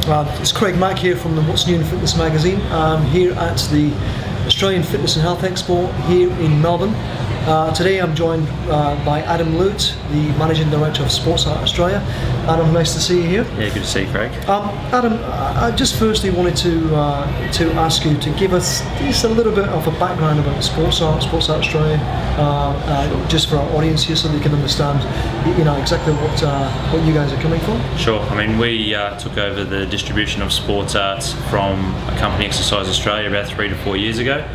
It's Craig Mack here from the What's New in Fitness magazine. I'm here at the Australian Fitness Health Expo here in Melbourne. Today I'm joined by Adam Lewit, the Managing Director of SportsArt Australia. Adam, nice to see you here. Yeah, good to see you, Craig. Adam, I just firstly wanted to ask you to give us just a little bit of a background about SportsArt Australia, just for our audience here, so they can understand, exactly what you guys are coming from. Sure. I mean, we took over the distribution of sports arts from a company, Exercise Australia, about 3 to 4 years ago.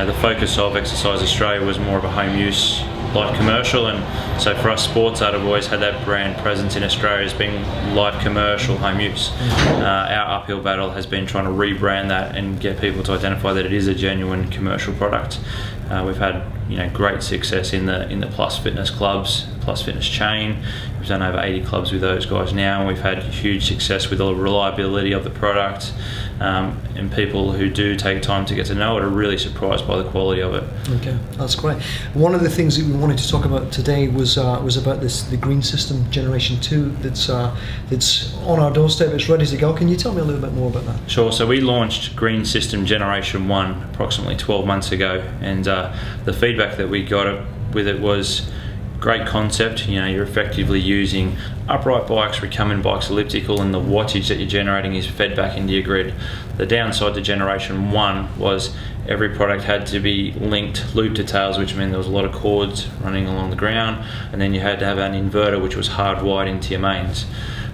The focus of Exercise Australia was more of a home use light commercial, and so for us, SportsArt have always had that brand presence in Australia as being light commercial home use. Our uphill battle has been trying to rebrand that and get people to identify that it is a genuine commercial product. We've had great success in the Plus Fitness clubs, Plus Fitness chain. We've done over 80 clubs with those guys now, and we've had huge success with the reliability of the product, and people who do take time to get to know it are really surprised by the quality of it. Okay, that's great. One of the things that we wanted to talk about today was about the Green System Generation 2 that's on our doorstep. It's ready to go. Can you tell me a little bit more about that? Sure. So we launched Green System Generation 1 approximately 12 months ago, and the feedback that we got with it was great concept. You're effectively using upright bikes, recumbent bikes, elliptical, and the wattage that you're generating is fed back into your grid. The downside to Generation 1 was every product had to be linked loop to tails, which meant there was a lot of cords running along the ground, and then you had to have an inverter which was hardwired into your mains.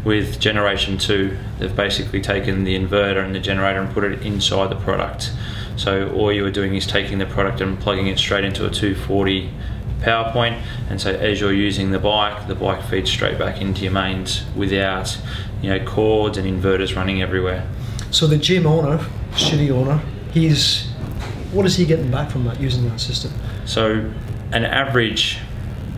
With Generation 2, they've basically taken the inverter and the generator and put it inside the product. So all you were doing is taking the product and plugging it straight into a 240 power point, and so as you're using the bike feeds straight back into your mains without cords and inverters running everywhere. So the gym owner, shitty owner, what is he getting back from that, using that system? So an average,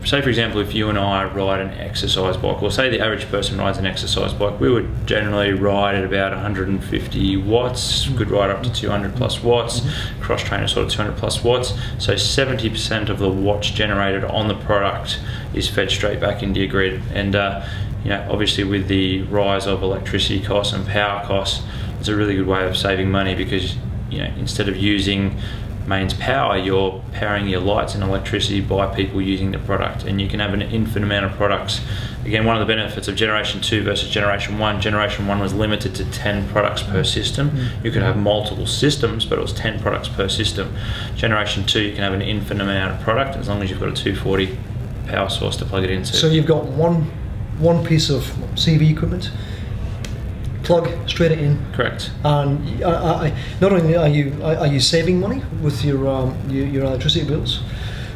say for example, if you and I ride an exercise bike, or say the average person rides an exercise bike, we would generally ride at about 150 watts, could ride up to 200 plus watts, cross trainer sort of 200 plus watts. So 70% of the watts generated on the product is fed straight back into your grid. And obviously with the rise of electricity costs and power costs, it's a really good way of saving money, because instead of using mains power, you're powering your lights and electricity by people using the product, and you can have an infinite amount of products. Again, one of the benefits of Generation 2 versus Generation 1, Generation 1 was limited to 10 products per system. You could have multiple systems, but it was 10 products per system. Generation 2, you can have an infinite amount of product as long as you've got a 240 power source to plug it into. So you've got one piece of CV equipment, plug straight in. Correct. And not only are you saving money with your electricity bills,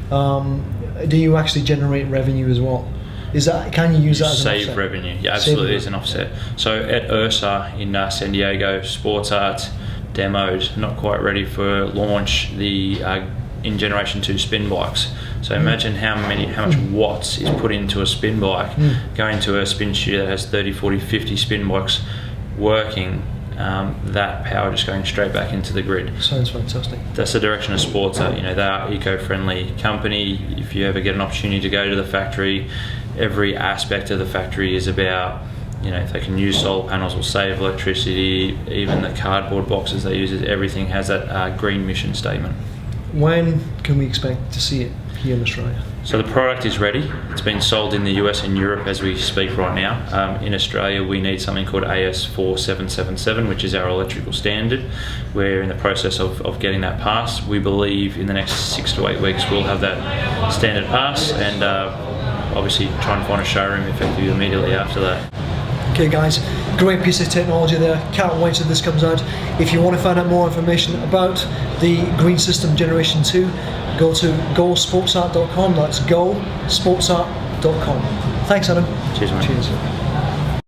do you actually generate revenue as well? Can you use that as an offset? Save revenue, yeah, absolutely, as an offset. So at IRSA in San Diego, SportsArt demoed, not quite ready for launch, in Generation 2 spin bikes. So imagine how much watts is put into a spin bike. Going to a spin studio that has 30, 40, 50 spin bikes working, that power just going straight back into the grid. Sounds fantastic. That's the direction of SportsArt. They are eco-friendly company. If you ever get an opportunity to go to the factory, every aspect of the factory is about, if they can use solar panels or save electricity, even the cardboard boxes they use, everything has that green mission statement. When can we expect to see it here in Australia? So the product is ready. It's been sold in the US and Europe as we speak right now. In Australia, we need something called AS4777, which is our electrical standard. We're in the process of getting that passed. We believe in the next 6 to 8 weeks we'll have that standard pass, and obviously try and find a showroom effectively immediately after that. Okay guys, great piece of technology there. Can't wait till this comes out. If you want to find out more information about the Green System Generation 2, go to gosportsart.com. That's gosportsart.com. Thanks, Adam. Cheers, mate. Cheers.